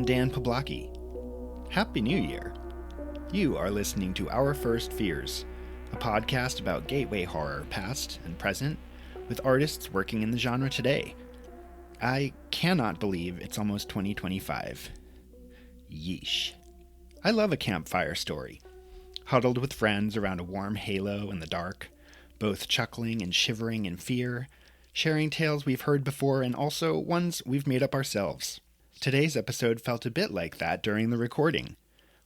I'm Dan Poblocki. Happy New Year! You are listening to Our First Fears, a podcast about gateway horror past and present, with artists working in the genre today. I cannot believe it's almost 2025. Yeesh. I love a campfire story. Huddled with friends around a warm halo in the dark, both chuckling and shivering in fear, sharing tales we've heard before and also ones we've made up ourselves. Today's episode felt a bit like that during the recording,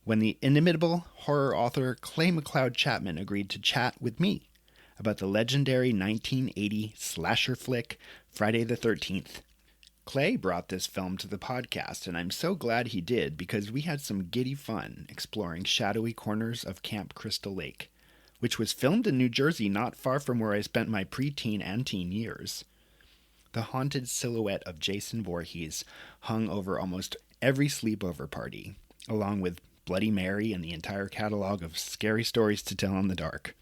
when the inimitable horror author Clay McLeod Chapman agreed to chat with me about the legendary 1980 slasher flick Friday the 13th. Clay brought this film to the podcast, and I'm so glad he did because we had some giddy fun exploring shadowy corners of Camp Crystal Lake, which was filmed in New Jersey not far from where I spent my preteen and teen years. The haunted silhouette of Jason Vorhees hung over almost every sleepover party, along with Bloody Mary and the entire catalog of scary stories to tell in the dark.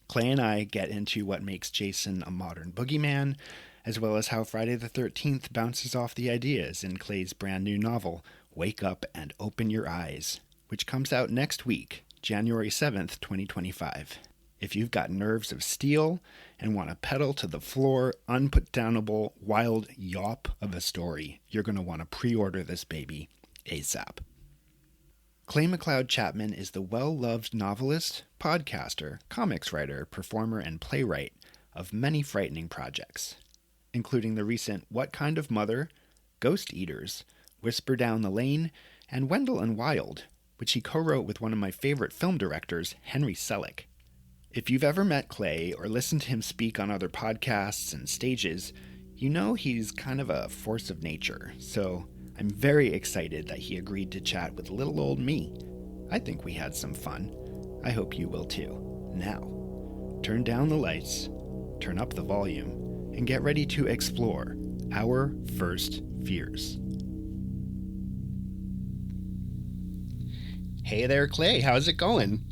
Clay and I get into what makes Jason a modern boogeyman, as well as how Friday the 13th bounces off the ideas in Clay's brand new novel, Wake Up and Open Your Eyes, which comes out next week, January 7th, 2025. If you've got nerves of steel and want a pedal to the floor, unputdownable, wild yawp of a story, you're going to want to pre-order this baby ASAP. Clay McLeod Chapman is the well-loved novelist, podcaster, comics writer, performer, and playwright of many frightening projects, including the recent What Kind of Mother, Ghost Eaters, Whisper Down the Lane, and Wendell and Wild, which he co-wrote with one of my favorite film directors, Henry Selick. If you've ever met Clay or listened to him speak on other podcasts and stages, you know he's kind of a force of nature, so I'm very excited that he agreed to chat with little old me. I think we had some fun. I hope you will too. Now, turn down the lights, turn up the volume, and get ready to explore Our First Fears. Hey there, Clay. How's it going?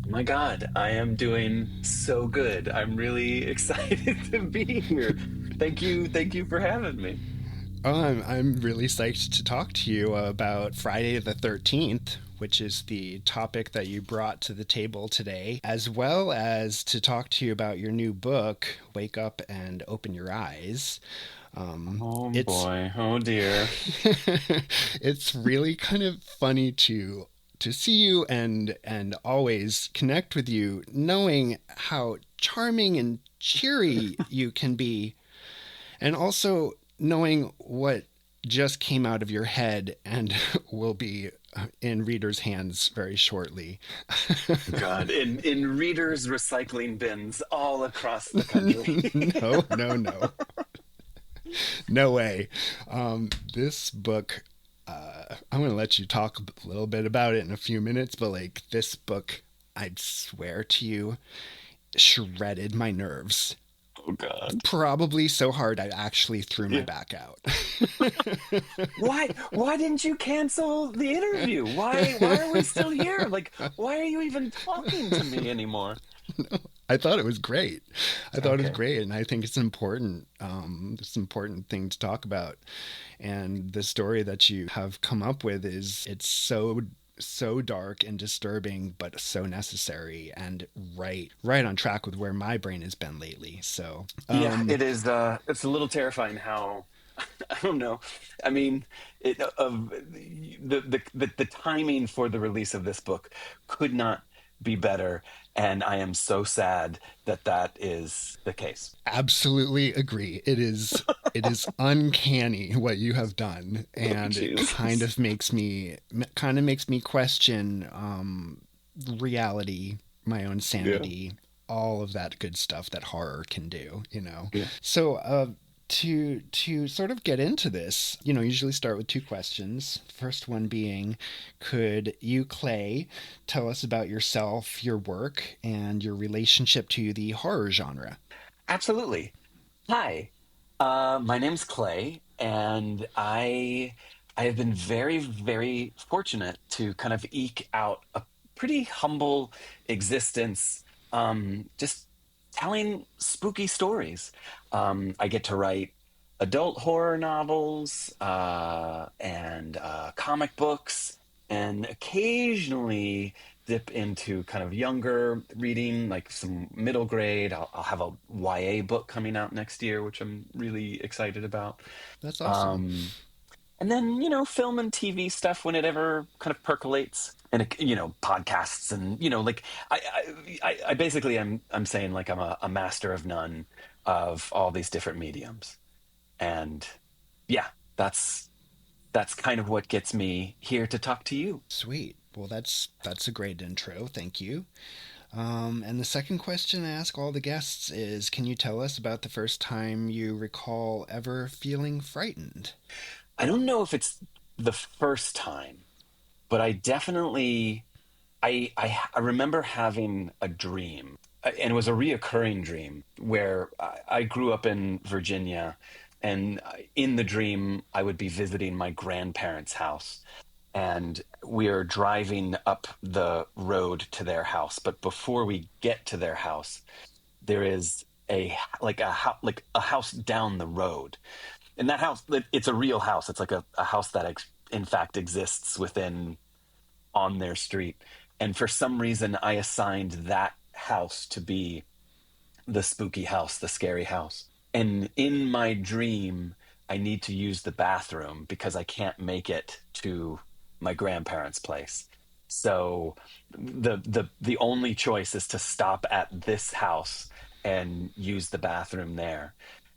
Oh my God, I am doing so good. I'm really excited to be here. Thank you for having me. Oh, I'm really psyched to talk to you about Friday the 13th, which is the topic that you brought to the table today, as well as to talk to you about your new book, Wake Up and Open Your Eyes. Oh It's boy, oh dear. it's really kind of funny to see you and always connect with you, knowing how charming and cheery you can be, and also knowing what just came out of your head and will be in readers' hands very shortly. God, in readers' recycling bins all across the country. No. No way. This book, I'm going to let you talk a little bit about it in a few minutes, but like this book, I'd swear to you, shredded my nerves. Oh God. Probably so hard I actually threw my Yeah. back out. Why didn't you cancel the interview? Why are we still here? Like, why are you even talking to me anymore? I thought it was great. I thought it was Okay. great, and I think it's important. It's an important thing to talk about. And the story that you have come up with it's so dark and disturbing, but so necessary and right on track with where my brain has been lately. So, Yeah, it is. It's a little terrifying how I don't know. I mean, the timing for the release of this book could not be better, and I am so sad that that is the case. absolutely agree. It is uncanny what you have done, Oh, and it Jesus. kind of makes me question reality, my own Yeah. sanity, all of that good stuff that horror can do, you know. Yeah. So, to sort of get into this, usually start with two questions. First one being, could you, Clay, tell us about yourself, your work, and your relationship to the horror genre? Absolutely. Hi, my name's Clay, and I have been very, very fortunate to kind of eke out a pretty humble existence, just telling spooky stories. I get to write adult horror novels and comic books, and occasionally dip into kind of younger reading, like some middle grade. I'll have a YA book coming out next year, which I'm really excited about. That's awesome. Um, and then, film and TV stuff when it ever kind of percolates, and podcasts, and like I basically I'm saying like I'm a master of none of all these different mediums. And yeah, that's kind of what gets me here to talk to you. Sweet. Well, that's a great intro. Thank you. And the second question I ask all the guests is, can you tell us about the first time you recall ever feeling frightened? I don't know if it's the first time, but I definitely I remember having a dream, and it was a reoccurring dream where I grew up in Virginia, and in the dream I would be visiting my grandparents' house, and we are driving up the road to their house. But before we get to their house, there is like a house down the road, and that house, it's a real house. It's like a house that in fact exists within on their street. And for some reason, I assigned that house to be the spooky house, the scary house. And in my dream, I need to use the bathroom because I can't make it to my grandparents' place. So the only choice is to stop at this house and use the bathroom there.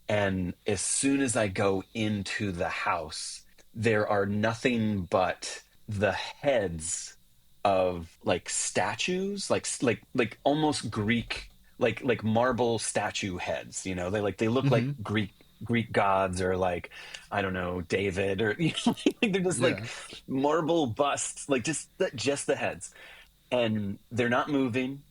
And as soon as I go into the house, there are nothing but the heads of like statues, like almost Greek, like marble statue heads. They look like Mm-hmm. Greek gods, or like, I don't know, David, or like they're just like Yeah. marble busts, like just the heads, and they're not moving.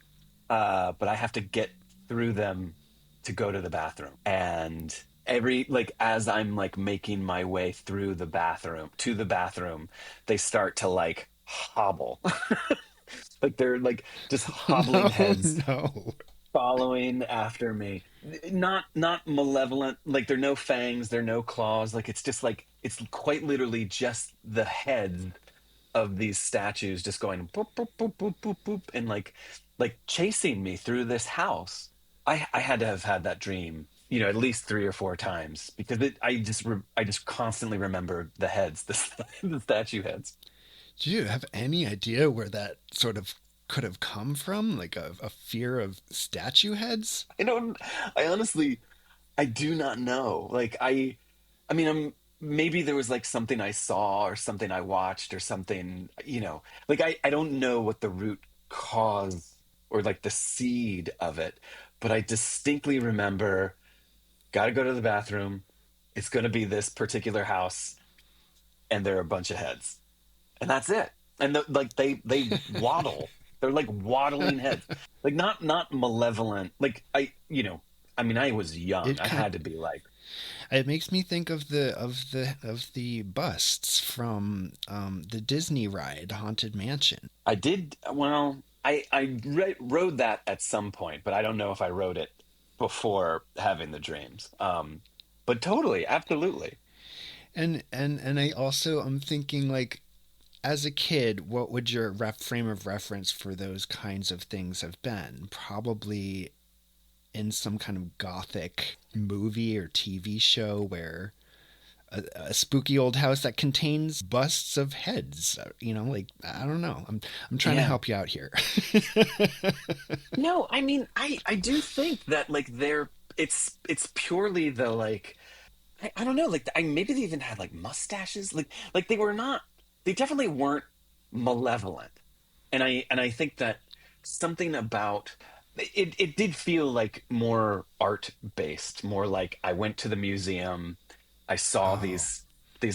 But I have to get through them to go to the bathroom. And every like as I'm like making my way through the bathroom to the bathroom, they start to like hobble. Like they're like just hobbling No, heads no. following after me. Not malevolent, like they're no fangs, they're no claws, like it's just like it's quite literally just the heads of these statues just going boop boop boop boop boop boop, and like chasing me through this house. I had to have had that dream, at least 3 or 4 times, because I just constantly remember the heads, the statue heads. Do you have any idea where that sort of could have come from? Like a fear of statue heads? I don't. I honestly, I do not know. Like I mean, maybe there was like something I saw or something I watched or something. Like I don't know what the root cause or like the seed of it, but I distinctly remember, got to go to the bathroom. It's going to be this particular house, and there are a bunch of heads, and that's it. And like they waddle. They're like waddling heads, like not malevolent. Like I mean, I was young. It I kind had to be like, It makes me think of the busts from the Disney ride Haunted Mansion. I did. Well, I rode that at some point, but I don't know if I rode it before having the dreams. But totally, absolutely. And I also I'm thinking like as a kid, what would your frame of reference for those kinds of things have been? Probably in some kind of gothic movie or TV show where a spooky old house that contains busts of heads. Like I don't know. I'm trying to Yeah. help you out here. No, I mean, I do think that like it's purely the like, I don't know, like I maybe they even had like mustaches, like they were not, they definitely weren't malevolent. And I think that something about it did feel like more art based, more like I went to the museum, I saw Oh, these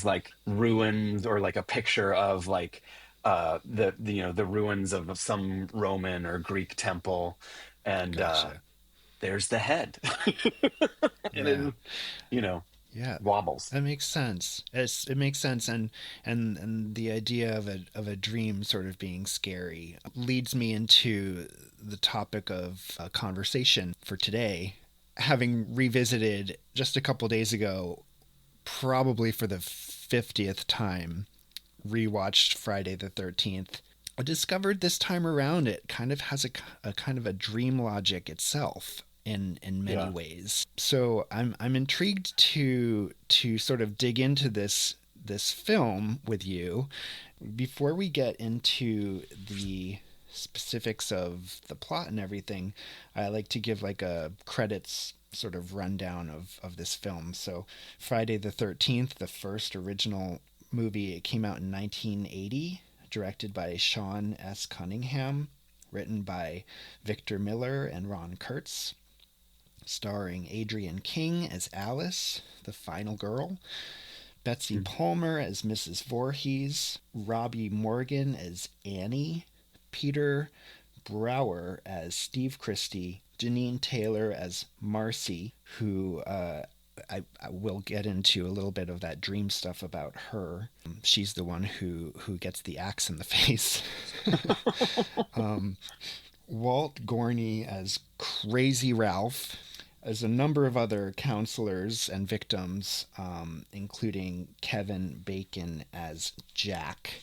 like ruins, or like a picture of like the ruins of some Roman or Greek temple, and gotcha. there's the head, and Yeah, it you know yeah. wobbles. That makes sense. It makes sense, and the idea of a dream sort of being scary leads me into the topic of conversation for today. Having revisited just a couple days ago probably for the 50th time, rewatched Friday the 13th. I discovered this time around it kind of has a kind of a dream logic itself in many Yeah. ways. So I'm intrigued to sort of dig into this film with you. Before we get into the specifics of the plot and everything, I like to give like a credits sort of rundown of this film. So Friday the 13th, the first original movie, it came out in 1980, directed by Sean S. Cunningham, written by Victor Miller and Ron Kurtz, starring Adrienne King as Alice, the final girl, Betsy Mm. Palmer as Mrs. Voorhees, Robbie Morgan as Annie, Peter Brower as Steve Christie, Janine Taylor as Marcy, who I will get into a little bit of that dream stuff about her. She's the one who gets the axe in the face. Walt Gorney as Crazy Ralph, as a number of other counselors and victims, including Kevin Bacon as Jack,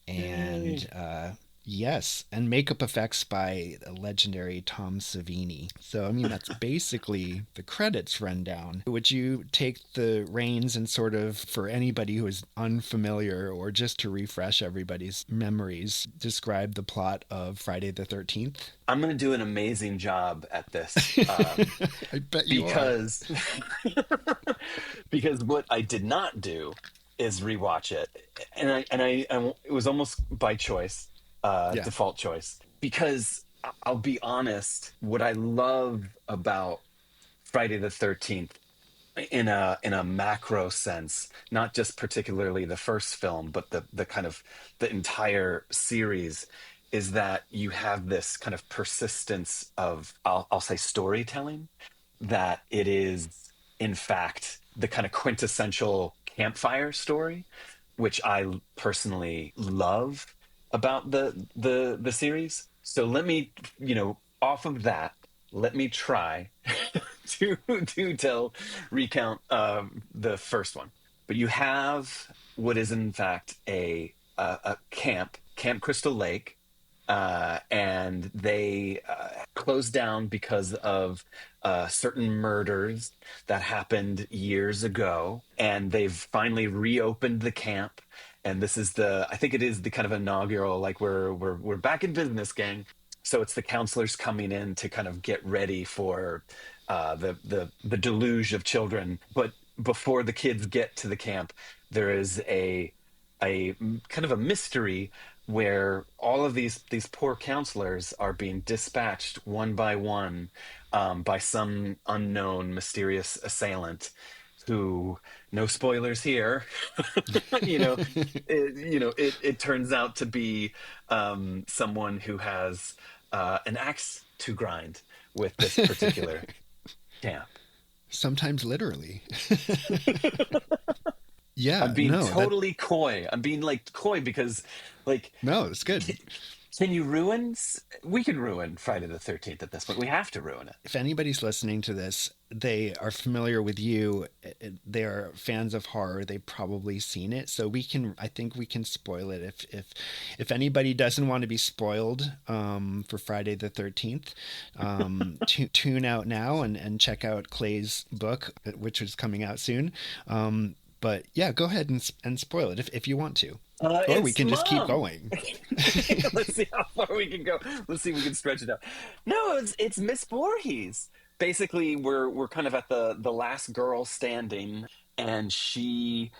Yay. and yes, and makeup effects by the legendary Tom Savini. So, I mean, that's basically the credits rundown. Would you take the reins and sort of, for anybody who is unfamiliar or just to refresh everybody's memories, describe the plot of Friday the 13th? I'm going to do an amazing job at this, I bet you are. because because what I did not do is rewatch it, and it was almost by choice, Yeah. default choice, because I'll be honest, what I love about Friday the 13th in a macro sense, not just particularly the first film, but the kind of the entire series, is that you have this kind of persistence of I'll say storytelling, that it is in fact the kind of quintessential campfire story, which I personally love about the series. So let me, off of that, let me try to tell recount the first one. But you have what is in fact a Camp Crystal Lake, and they closed down because of certain murders that happened years ago, and they've finally reopened the camp. And this is I think it is the kind of inaugural, like we're back in business, gang. So it's the counselors coming in to kind of get ready for the deluge of children. But before the kids get to the camp, there is a kind of a mystery where all of these poor counselors are being dispatched one by one, by some unknown mysterious assailant who, no spoilers here, you know it turns out to be someone who has an axe to grind with this particular camp. Sometimes literally. Yeah, I'm being no, that totally coy. I'm being like coy because, like, no, it's good. can you ruin? We can ruin Friday the 13th at this point. We have to ruin it. If anybody's listening to this, they are familiar with you. They are fans of horror. They've probably seen it, so we can. I think we can spoil it. If anybody doesn't want to be spoiled for Friday the 13th, tune out now and check out Clay's book, which is coming out soon. But yeah, go ahead and spoil it if you want to, or we It's can just keep mom. going. Let's see how far we can go. Let's see if we can stretch it out. No, it's Miss Voorhees. Basically, we're kind of at the last girl standing, and she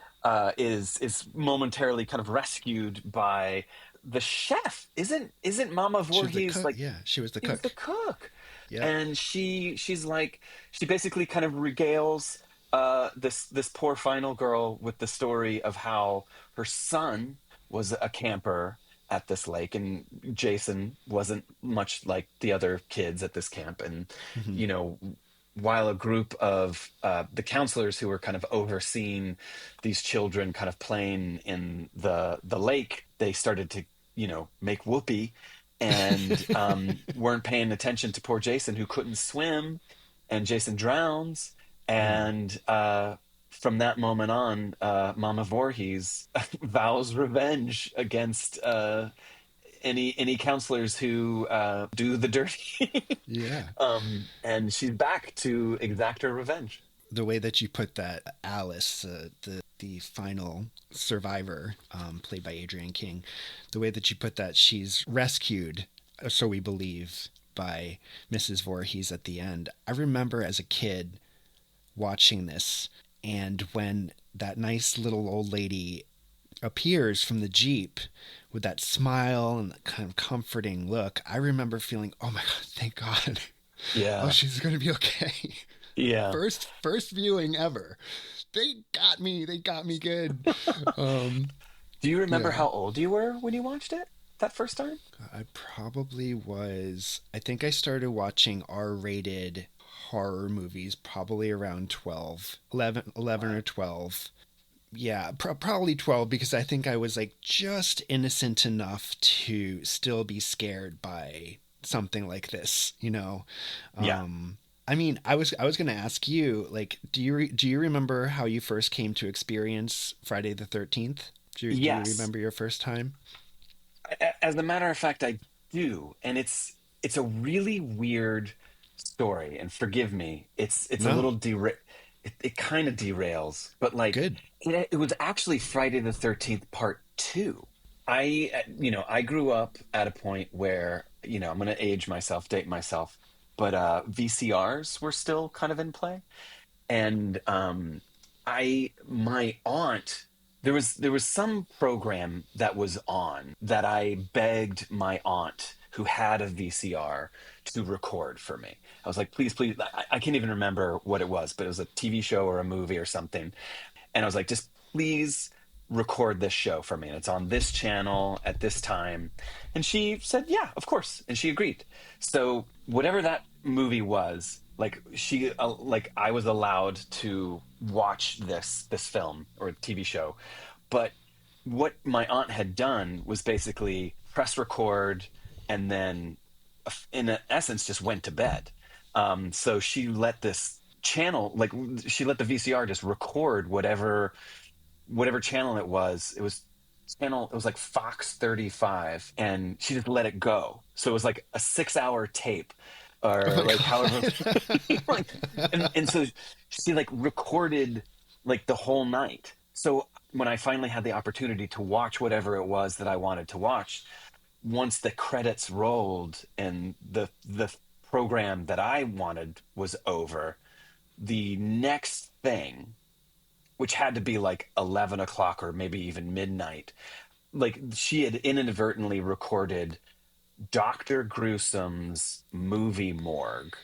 is momentarily kind of rescued by the chef. Isn't Mama She was the Voorhees cook. like, Yeah, she was the she was the cook. cook? Yep. And she's like, she basically kind of regales this poor final girl with the story of how her son was a camper at this lake, and Jason wasn't much like the other kids at this camp. And Hmm. you know while a group of the counselors who were kind of overseeing these children kind of playing in the lake, they started to make whoopee, and weren't paying attention to poor Jason, who couldn't swim, and Jason drowns. Mm. And from that moment on, Mama Voorhees vows revenge against any counselors who do the dirty. Yeah. And she's back to exact her revenge. The way that you put that, Alice, the final survivor, played by Adrienne King, the way that you put that, she's rescued, so we believe, by Mrs. Voorhees at the end. I remember as a kid watching this, and when that nice little old lady appears from the Jeep with that smile and that kind of comforting look, I remember feeling, oh my God, thank God. Oh, Yeah, she's going to be okay. yeah. First viewing ever. They got me. They got me good. Um, Do you remember yeah. how old you were when you watched it that first time? I probably was. I think I started watching R-rated horror movies probably around 12, 11 or 12. Yeah, probably 12 because I think I was like just innocent enough to still be scared by something like this, you know. Yeah. I mean, I was going to ask you, like, do you remember how you first came to experience Friday the 13th? Do you Yes. remember your first time? As a matter of fact, I do, and it's a really weird story. And forgive me, it's a No. little it kind of derails, but like Good. it was actually Friday the 13th Part Two. I grew up at a point where I'm going to age myself, date myself, but VCRs were still kind of in play. And I my aunt there was some program that was on that I begged my aunt who had a VCR to record for me. I was like, please, please. I can't even remember what it was, but it was a TV show or a movie or something. And I was like, just please record this show for me. And it's on this channel at this time. And she said, yeah, of course. And she agreed. So whatever that movie was, like like I was allowed to watch this film or TV show. But what my aunt had done was basically press record and then in essence just went to bed. So she let this channel, like she let the VCR just record whatever channel it was. It was like Fox 35, and she just let it go. So it was like a 6 hour tape, Oh or my like however, God. like, and so she like recorded like the whole night. So when I finally had the opportunity to watch whatever it was that I wanted to watch, once the credits rolled and the program that I wanted was over, the next thing, which had to be like 11 o'clock or maybe even midnight, like she had inadvertently recorded Dr. Gruesom's movie morgue,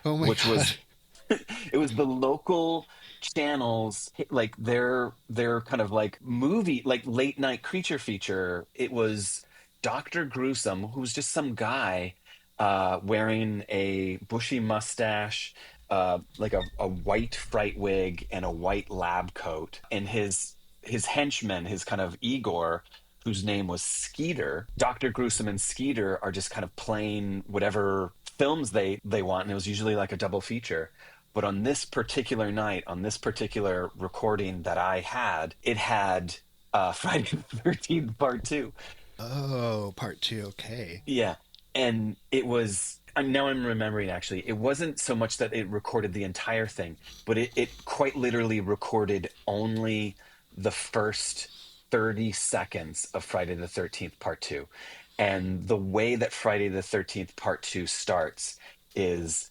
Oh my which God. was it was the local channels, like their kind of like movie, like late night creature feature. It was Dr. Gruesome, who's just some guy wearing a bushy mustache, like a white fright wig and a white lab coat, and his henchman, his kind of Igor, whose name was Skeeter. Dr. Gruesome and Skeeter are just kind of playing whatever films they want, and it was usually like a double feature. But on this particular night, on this particular recording that I had, it had Friday the 13th Part 2. Oh, part two. Okay. Yeah. And it was, now I'm remembering actually, it wasn't so much that it recorded the entire thing, but it quite literally recorded only the first 30 seconds of Friday the 13th Part 2. And the way that Friday the 13th Part 2 starts is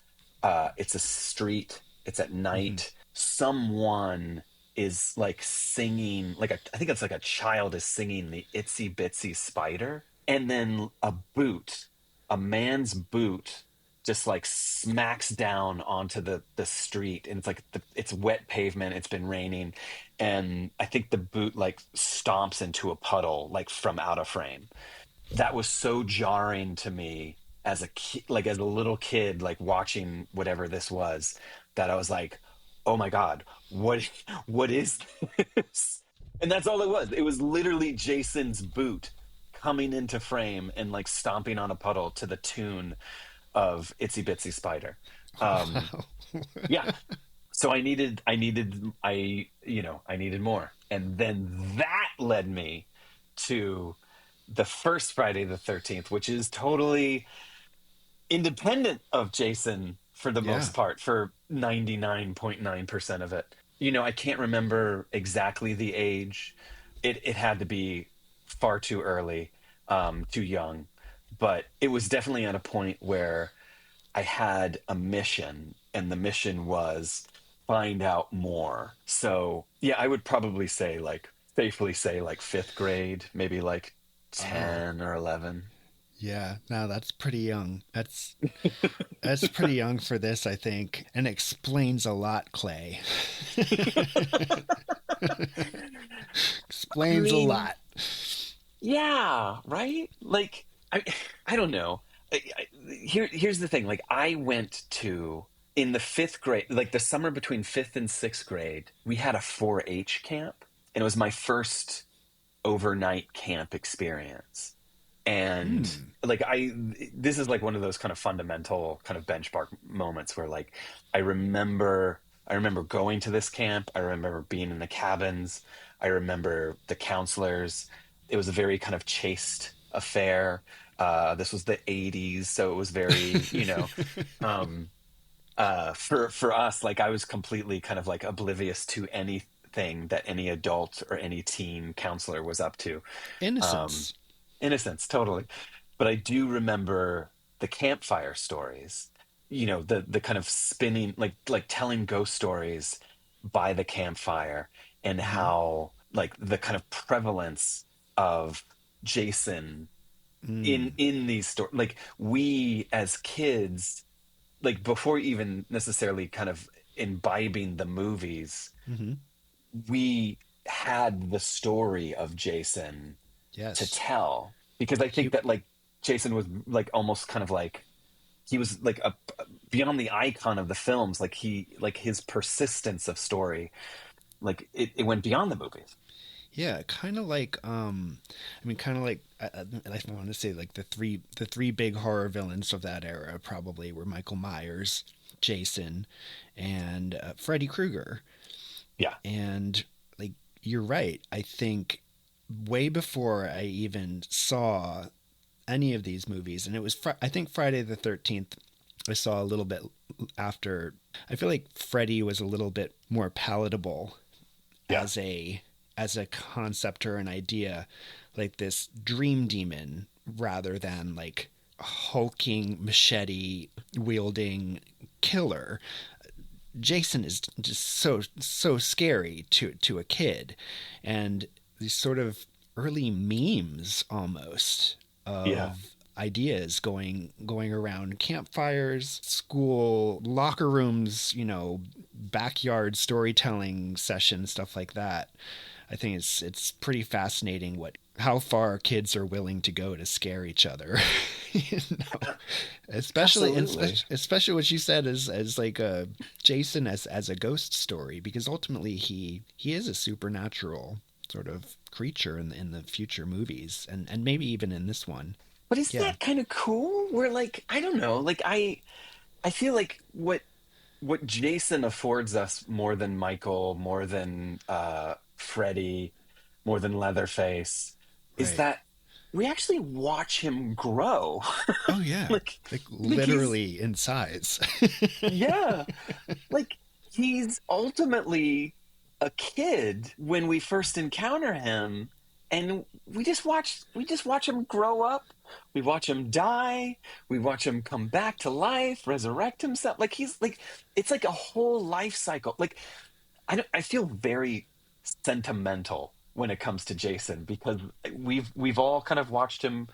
it's a street, it's at Hmm. night. Someone is like singing, like I think it's like a child is singing the Itsy Bitsy Spider, and then a man's boot just like smacks down onto the street, and it's like it's wet pavement, it's been raining, and I think the boot like stomps into a puddle like from out of frame. That was so jarring to me as a like as a little kid, like watching whatever this was, that I was like, oh my God, what is this? And that's all it was. It was literally Jason's boot coming into frame and like stomping on a puddle to the tune of Itsy Bitsy Spider. Oh, Um, wow. yeah. So I needed more. And then that led me to the first Friday the 13th, which is totally independent of Jason for the Yeah. most part, for 99.9% of it. I can't remember exactly the age. It had to be far too early, too young. But it was definitely at a point where I had a mission, and the mission was find out more. So, yeah, I would probably say, like, safely say, like, fifth grade, maybe like Oh, 10 or 11. yeah. Now that's pretty young. That's pretty young for this, I think, and explains a lot, Clay. I Explains a mean, lot. yeah, right? Like, I don't know. Here's the thing. Like, I went to in the fifth grade, like the summer between fifth and sixth grade, we had a 4-H camp, and it was my first overnight camp experience. And Hmm. like, this is like one of those kind of fundamental kind of benchmark moments where, like, I remember going to this camp. I remember being in the cabins. I remember the counselors. It was a very kind of chaste affair. This was the 80s, so it was very, um, for us, like, I was completely kind of like oblivious to anything that any adult or any teen counselor was up to. Um, Innocence. Innocence, totally. But I do remember the campfire stories, the kind of spinning, like telling ghost stories by the campfire, and Hmm. how, like, the kind of prevalence of Jason in Mm. these stories. Like, we as kids, like, before even necessarily kind of imbibing the movies, Hmm. we had the story of Jason to Yes. tell, because I think He. that, like, Jason was like almost kind of like he was like a beyond the icon of the films, like his persistence of story, like it went beyond the movies. Yeah, kind of like I mean, kind of like I want to say like the three big horror villains of that era probably were Michael Myers, Jason, and Freddy Krueger. Yeah. And like you're right, I think way before I even saw any of these movies, and it was I think Friday the 13th. I saw a little bit after. I feel like Freddy was a little bit more palatable Yeah. as a concept or an idea, like this dream demon rather than like a hulking machete wielding killer. Jason is just so scary to a kid, and these sort of early memes almost Yeah. of ideas going around campfires, school locker rooms, backyard storytelling sessions, stuff like that. I think it's pretty fascinating what how far kids are willing to go to scare each other. you know? especially Absolutely. especially what you said as like a Jason as a ghost story, because ultimately he is a supernatural sort of creature in the future movies, and maybe even in this one. But isn't Yeah, that kind of cool? Where, like, I don't know, like, I feel like what Jason affords us more than Michael, more than Freddy, more than Leatherface, is right. that we actually watch him grow. Oh yeah, like like like he's literally in size. yeah, like, he's ultimately a kid when we first encounter him, and we just watch him grow up. We watch him die. We watch him come back to life, resurrect himself. Like, he's like, it's like a whole life cycle. Like, I feel very sentimental when it comes to Jason, because we've all kind of watched him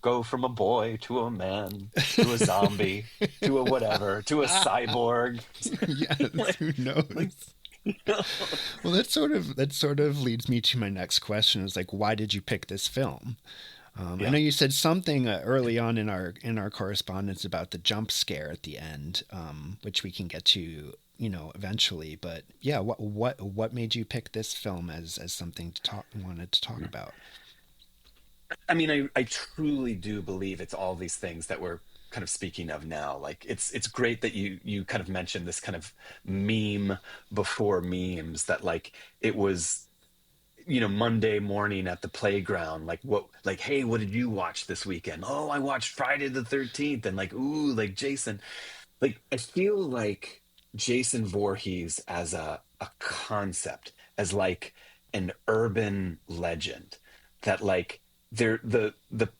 go from a boy to a man to a zombie to a whatever to a cyborg. Yes, like, who knows? like you know? Well, that sort of leads me to my next question. Is like, why did you pick this film? I Yeah. know you said something early on in our correspondence about the jump scare at the end, which we can get to, eventually. But yeah, what made you pick this film as something to talk wanted to talk about? I mean, I truly do believe it's all these things that were kind of speaking of now. Like it's great that you kind of mentioned this kind of meme before memes, that like it was, Monday morning at the playground, like what, like, hey, what did you watch this weekend? Oh, I watched Friday the 13th, and like, ooh, like Jason. Like I feel like Jason Voorhees as a concept, as like an urban legend, that like the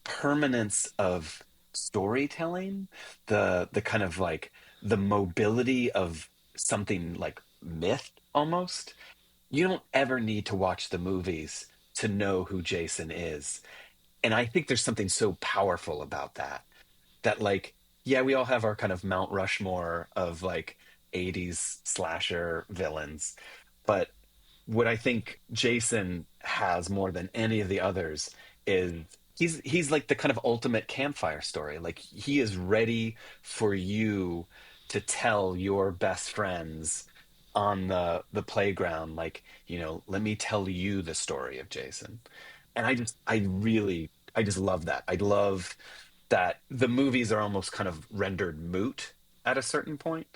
permanence of storytelling, the kind of like the mobility of something like myth almost. You don't ever need to watch the movies to know who Jason is. And I think there's something so powerful about that, that like, yeah, we all have our kind of Mount Rushmore of like 80s slasher villains, but what I think Jason has more than any of the others is he's like the kind of ultimate campfire story. Like he is ready for you to tell your best friends on the playground, like, let me tell you the story of Jason. And I just love that. I love that the movies are almost kind of rendered moot at a certain point,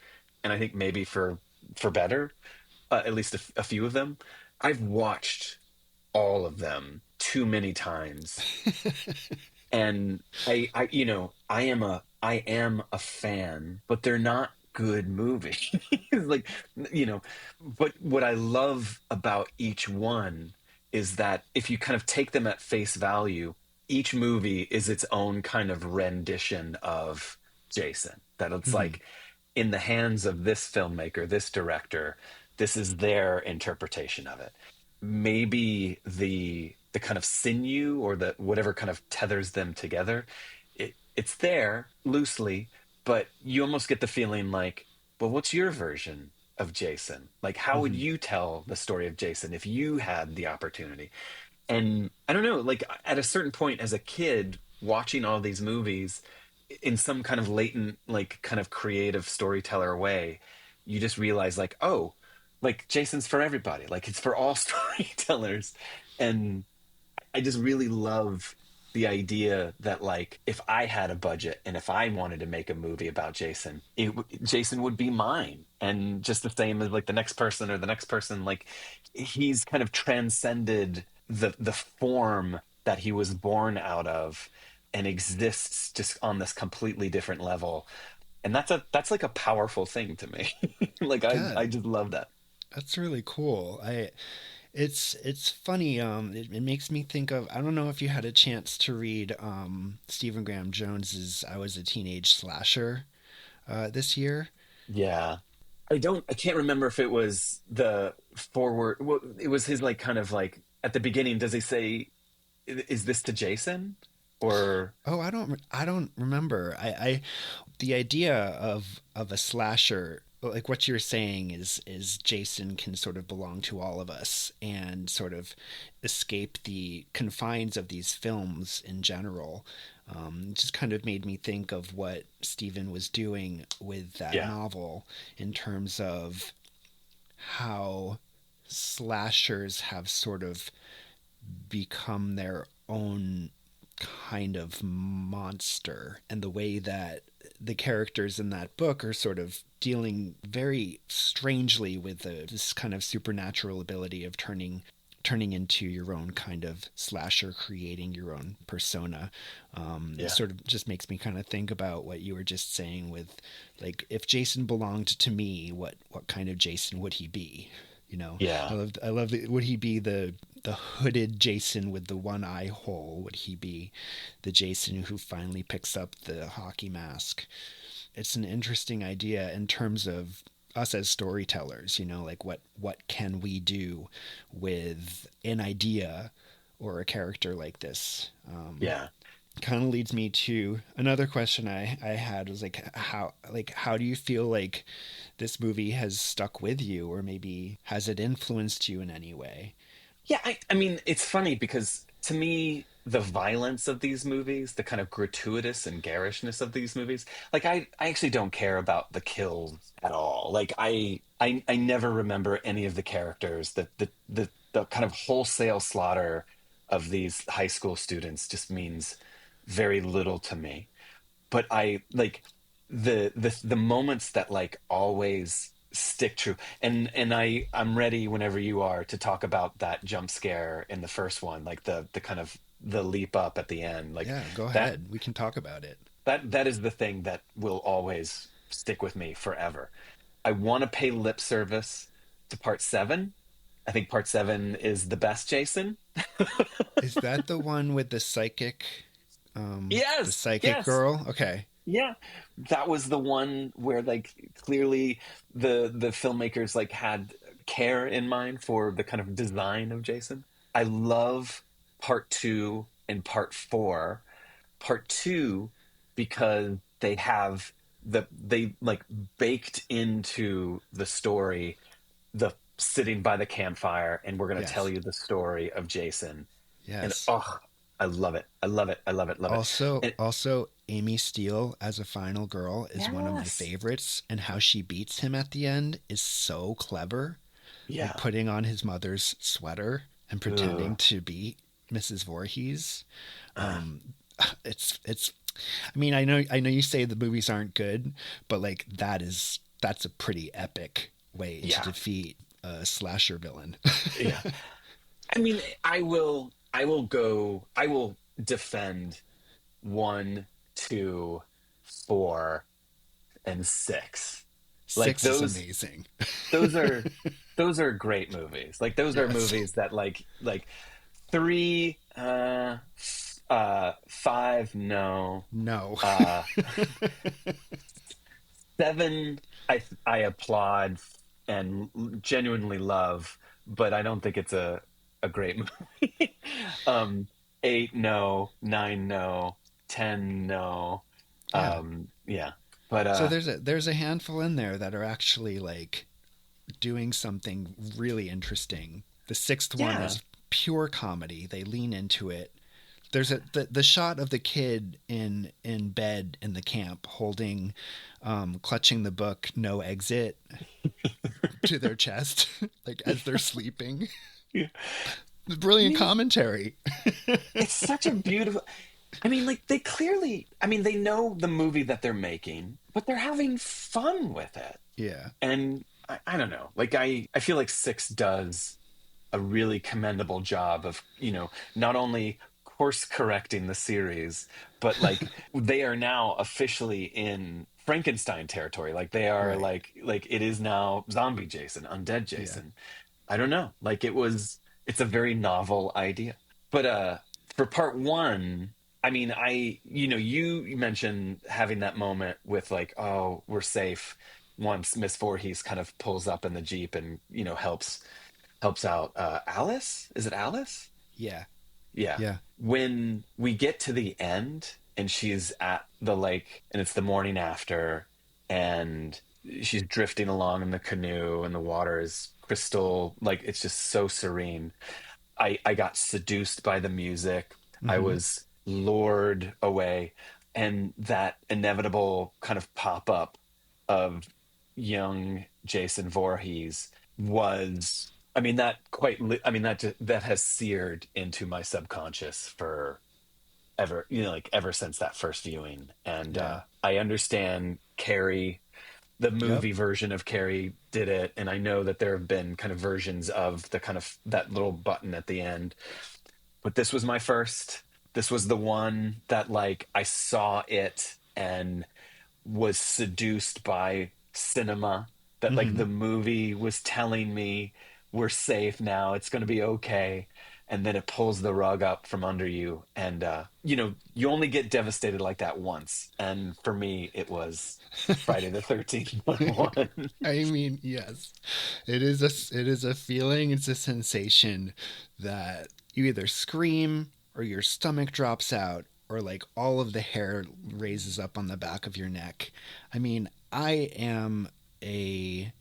and I think maybe for better, at least a few of them. I've watched all of them too many times, and I am a fan, but they're not good movies. Like, you know, but what I love about each one is that if you kind of take them at face value, each movie is its own kind of rendition of Jason. That it's Hmm. like, in the hands of this filmmaker, this director, this is their interpretation of it. Maybe the kind of sinew, or the whatever kind of tethers them together, it's there loosely, but you almost get the feeling like, well, what's your version of Jason? Like, how would Hmm. you tell the story of Jason if you had the opportunity? And I don't know, like at a certain point as a kid watching all these movies in some kind of latent, like kind of creative storyteller way, you just realize like, oh, like Jason's for everybody. Like it's for all storytellers. And I just really love the idea that like if I had a budget and if I wanted to make a movie about Jason, Jason would be mine. And just the same as like the next person or the next person, like he's kind of transcended the form that he was born out of, and exists just on this completely different level. And that's like a powerful thing to me. Like Yeah, I just love that. that's really cool. It's funny. It makes me think of. I don't know if you had a chance to read Stephen Graham Jones's "I Was a Teenage Slasher" this year. Yeah. I can't remember if it was the forward. Well, it was his like kind of like at the beginning. Does he say, "Is this to Jason?" Or Oh, I don't remember. The idea of a slasher, like what you're saying, is Jason can sort of belong to all of us and sort of escape the confines of these films in general. It just kind of made me think of what Stephen was doing with that yeah, novel in terms of how slashers have sort of become their own kind of monster, and the way that the characters in that book are sort of dealing very strangely with this kind of supernatural ability of turning into your own kind of slasher, creating your own persona. It yeah, sort of just makes me kind of think about what you were just saying with, like, if Jason belonged to me, what kind of Jason would he be? You know, yeah, would he be the hooded Jason with the one eye hole? Would he be the Jason who finally picks up the hockey mask? It's an interesting idea in terms of us as storytellers, like what can we do with an idea or a character like this? yeah. Kind of leads me to another question I had, was like how do you feel like this movie has stuck with you, or maybe has it influenced you in any way? Yeah, I mean, it's funny because to me, the violence of these movies, the kind of gratuitous and garishness of these movies, like I actually don't care about the kills at all. Like I never remember any of the characters. The kind of wholesale slaughter of these high school students just means very little to me. but I like the moments that like always stick true. And I'm ready whenever you are to talk about that jump scare in the first one, like the kind of the leap up at the end, like Yeah, go that ahead. We can talk about it. that is the thing that will always stick with me forever. I want to pay lip service to part 7. I think part 7 is the best Jason. Is that the one with the Yes, psychic yes. girl? Okay. Yeah, that was the one where like clearly the filmmakers like had care in mind for the kind of design of Jason. I love part 2 and part 4. Part 2 because they like baked into the story the sitting by the campfire and we're going to tell Yes. you the story of Jason. And Yes. oh, I love it. I love it. I love it. Love it. Also, And also, Amy Steele as a final girl is one of my yes. favorites, and how she beats him at the end is so clever. Like Yeah. putting on his mother's sweater and Ugh. pretending to be Mrs. Voorhees. Uh, It's. I mean, I know you say the movies aren't good, but like that's a pretty epic way to yeah. defeat a slasher villain. Yeah. I mean, I will defend 1, 2, 4, and 6. Like 6 is amazing. those are those are great movies. Like those are Yes. movies that like 3 5 no. No. Uh 7 I applaud and genuinely love, but I don't think it's a great movie. 8 no, 9 no, 10 no. Yeah. Yeah. But So there's a handful in there that are actually like doing something really interesting. The sixth one yeah. is pure comedy. They lean into it. There's the shot of the kid in bed in the camp holding clutching the book No Exit to their chest like as they're sleeping. Yeah. I Brilliant mean, commentary. it's such a beautiful. I mean, like they clearly, I mean, they know the movie that they're making, but they're having fun with it. Yeah. And I don't know. Like I feel like 6 does a really commendable job of, not only course correcting the series, but like they are now officially in Frankenstein territory. Like they are Right. like it is now zombie Jason, undead Yeah. Jason. I don't know. Like it's a very novel idea. But for part 1, I mean, you mentioned having that moment with like, oh, we're safe once Miss Voorhees kind of pulls up in the Jeep and, helps out Alice. Is it Alice? Yeah. Yeah. Yeah. When we get to the end and she's at the lake and it's the morning after and she's drifting along in the canoe and the water is crystal, like it's just so serene. I got seduced by the music. I Mm-hmm. was lured away, and that inevitable kind of pop up of young Jason Voorhees was. I mean that I mean that has seared into my subconscious for ever. Like ever since that first viewing, and Yeah. I understand Carrie, the Yep. movie version of Carrie did it, and I know that there have been kind of versions of the kind of that little button at the end, but this was my first. This was the one that like I saw it and was seduced by cinema, that like Mm-hmm. the movie was telling me we're safe now, it's going to be okay, and then it pulls the rug up from under you, and you only get devastated like that once, and for me it was Friday the 13th one. I mean, yes, it is a feeling. It's a sensation that you either scream or your stomach drops out or like all of the hair raises up on the back of your neck. I mean, a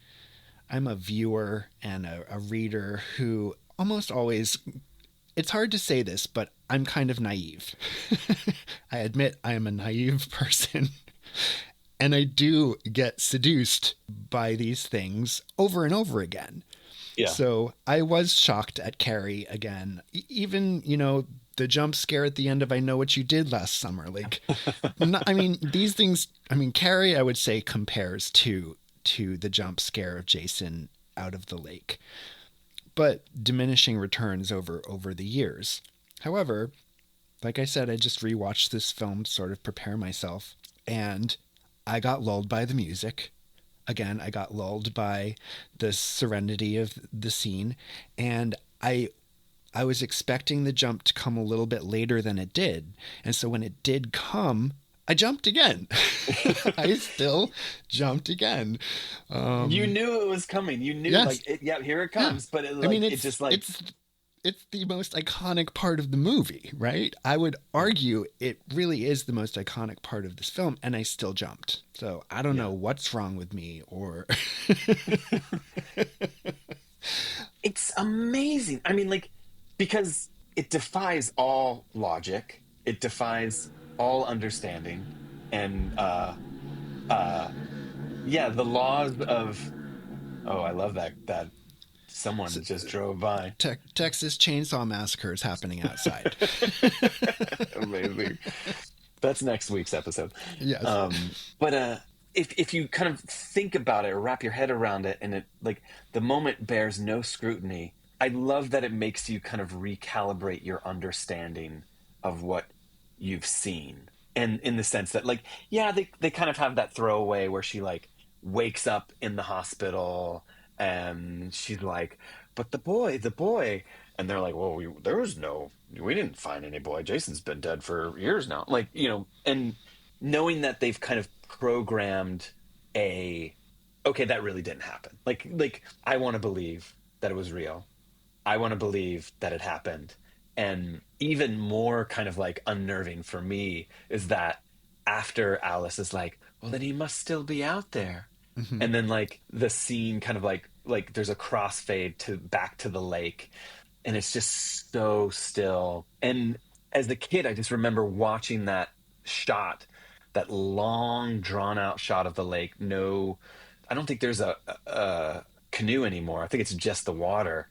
I'm a viewer and a reader who almost always, it's hard to say this, but I'm kind of naive. I admit I am a naive person. And I do get seduced by these things over and over again. Yeah. So I was shocked at Carrie again. Even, the jump scare at the end of I Know What You Did Last Summer. Like, I mean, these things, I mean, Carrie, I would say, compares to the jump scare of Jason out of the lake, but diminishing returns over the years. However, like I said, I just rewatched this film to sort of prepare myself, and I got lulled by the music. Again, I got lulled by the serenity of the scene, and I was expecting the jump to come a little bit later than it did. And so when it did come, I jumped again. I still jumped again. You knew it was coming. You knew, Yes. like, yeah, here it Yeah. comes. But I mean, it just like, it's the most iconic part of the movie, right? I would argue it really is the most iconic part of this film, and I still jumped. So I don't yeah. know what's wrong with me, or It's amazing. I mean, like, because it defies all logic, it defies all understanding, and uh, yeah, the laws of. Oh, I love that someone just drove by. Texas Chainsaw Massacre is happening outside. Amazing. That's next week's episode. Yes. But if you kind of think about it or wrap your head around it, and it like the moment bears no scrutiny, I love that it makes you kind of recalibrate your understanding of what you've seen. And in the sense that, like, yeah, they kind of have that throwaway where she like wakes up in the hospital and she's like, but the boy, and they're like, well, we didn't find any boy. Jason's been dead for years now. Like, and knowing that they've kind of programmed a, okay, that really didn't happen. Like I want to believe that it was real. I want to believe that it happened. And even more kind of like unnerving for me is that after Alice is like, well, then he must still be out there. Mm-hmm. And then like the scene kind of like there's a crossfade to back to the lake, and it's just so still. And as the kid, I just remember watching that shot, that long drawn out shot of the lake. No, I don't think there's a canoe anymore. I think it's just the water.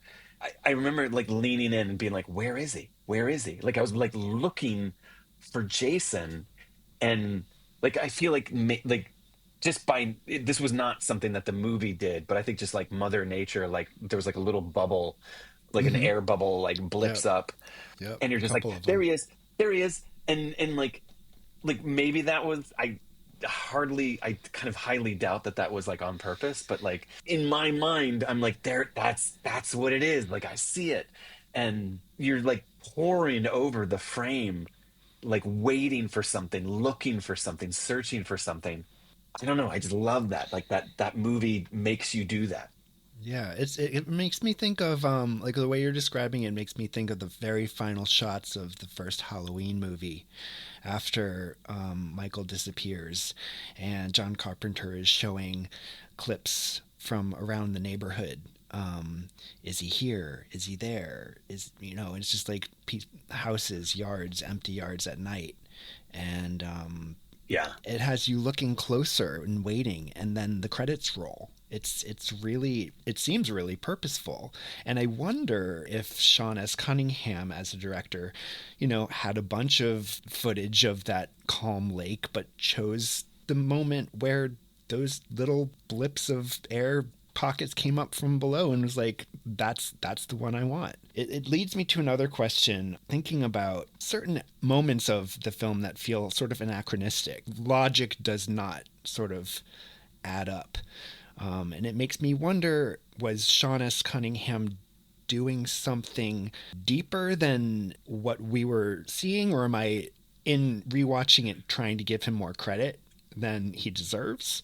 I remember like leaning in and being like, where is he? Where is he? Like I was like looking for Jason, and like I feel like like just this was not something that the movie did, but I think just like Mother Nature, like there was like a little bubble, like an Mm-hmm. air bubble, like Yep. blips up, Yep. and you're just like, Couple of there them. he is, there he is, and like maybe that was I kind of highly doubt that that was like on purpose, but like in my mind I'm like, there, that's what it is. Like I see it, and you're like poring over the frame, like waiting for something, looking for something, searching for something. I don't know, I just love that, like that movie makes you do that. Yeah, it makes me think of like the way you're describing it makes me think of the very final shots of the first Halloween movie after Michael disappears and John Carpenter is showing clips from around the neighborhood. Is he here? Is he there? It's just like houses, yards, empty yards at night, and Yeah. it has you looking closer and waiting, and then the credits roll. It seems really purposeful, and I wonder if Sean S. Cunningham as a director, had a bunch of footage of that calm lake, but chose the moment where those little blips of air pockets came up from below and was like, that's the one I want. It leads me to another question, thinking about certain moments of the film that feel sort of anachronistic. Logic does not sort of add up. And it makes me wonder, was Sean S. Cunningham doing something deeper than what we were seeing, or am I, in rewatching it, trying to give him more credit than he deserves?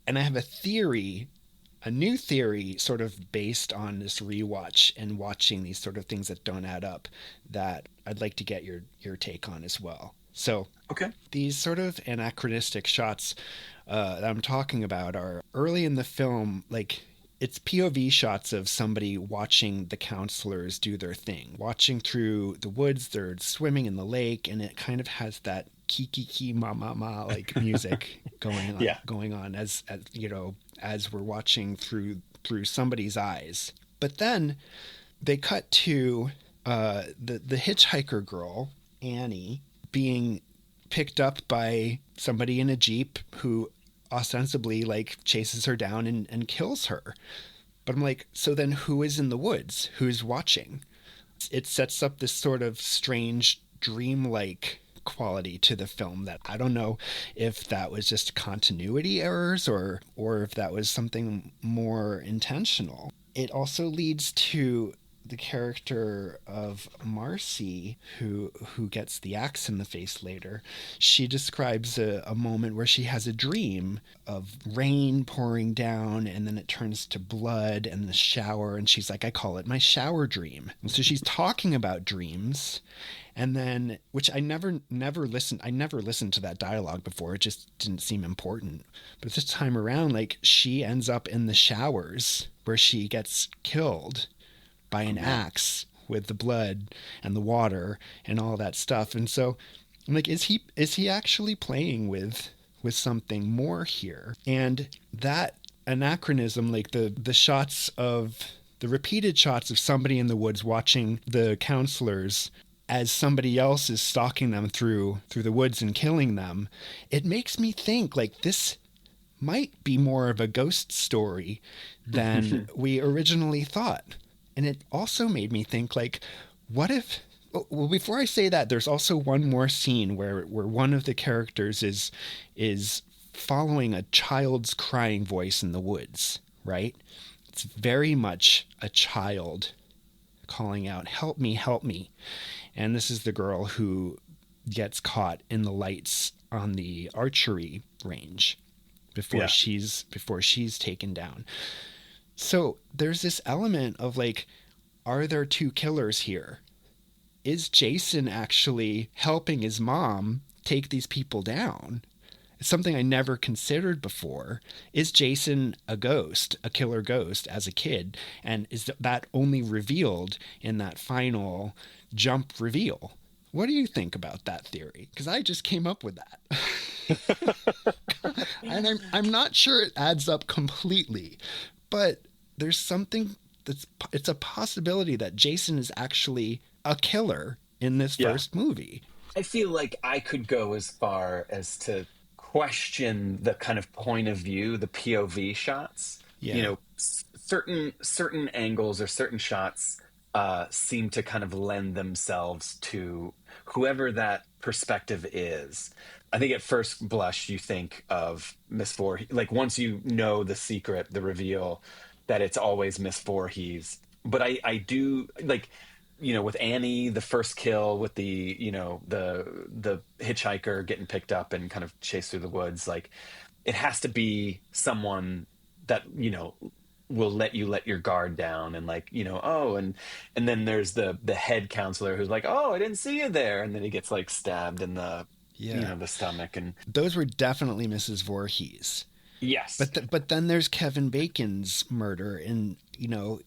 And I have a new theory, sort of based on this rewatch and watching these sort of things that don't add up, that I'd like to get your take on as well. So Okay. these sort of anachronistic shots that I'm talking about are early in the film, like it's POV shots of somebody watching the counselors do their thing, watching through the woods. They're swimming in the lake, and it kind of has that kiki ki ma ma ma like music Yeah. going on as we're watching through somebody's eyes. But then they cut to the hitchhiker girl, Annie, being picked up by somebody in a Jeep who ostensibly like chases her down and kills her. But I'm like, so then who is in the woods? Who's watching? It sets up this sort of strange dreamlike quality to the film that I don't know if that was just continuity errors or if that was something more intentional. It also leads to the character of Marcy, who gets the axe in the face later. She describes a moment where she has a dream of rain pouring down, and then it turns to blood and the shower, and she's like, I call it my shower dream. And so she's talking about dreams, and then, which I never listened to that dialogue before. It just didn't seem important. But this time around, like, she ends up in the showers where she gets killed by Oh an man. axe with the blood and the water and all that stuff. And so I'm like, is he actually playing with something more here? And that anachronism, like the shots of the repeated shots of somebody in the woods watching the counselors as somebody else is stalking them through the woods and killing them, it makes me think like this might be more of a ghost story than we originally thought. And it also made me think like, what if, well, before I say that, there's also one more scene where one of the characters is following a child's crying voice in the woods, right? It's very much a child calling out, help me, help me. And this is the girl who gets caught in the lights on the archery range Yeah. before she's taken down. So there's this element of like, are there two killers here? Is Jason actually helping his mom take these people down? It's something I never considered before. Is Jason a ghost, a killer ghost as a kid? And is that only revealed in that final jump reveal? What do you think about that theory? Because I just came up with that. And I'm not sure it adds up completely, but there's something it's a possibility that Jason is actually a killer in this Yeah. first movie. I feel like I could go as far as to question the kind of point of view, the POV shots. You Yeah. know, certain angles or certain shots seem to kind of lend themselves to whoever that perspective is. I think at first blush you think of Miss Voorhees, like once you know the secret, the reveal that it's always Miss Voorhees. But I do like, with Annie, the first kill with the, the hitchhiker getting picked up and kind of chased through the woods, like it has to be someone that, will let you let your guard down and like, oh, and then there's the head counselor who's like, oh, I didn't see you there, and then he gets like stabbed in the, Yeah. the stomach. And Those were definitely Mrs. Voorhees. yes. But then there's Kevin Bacon's murder, and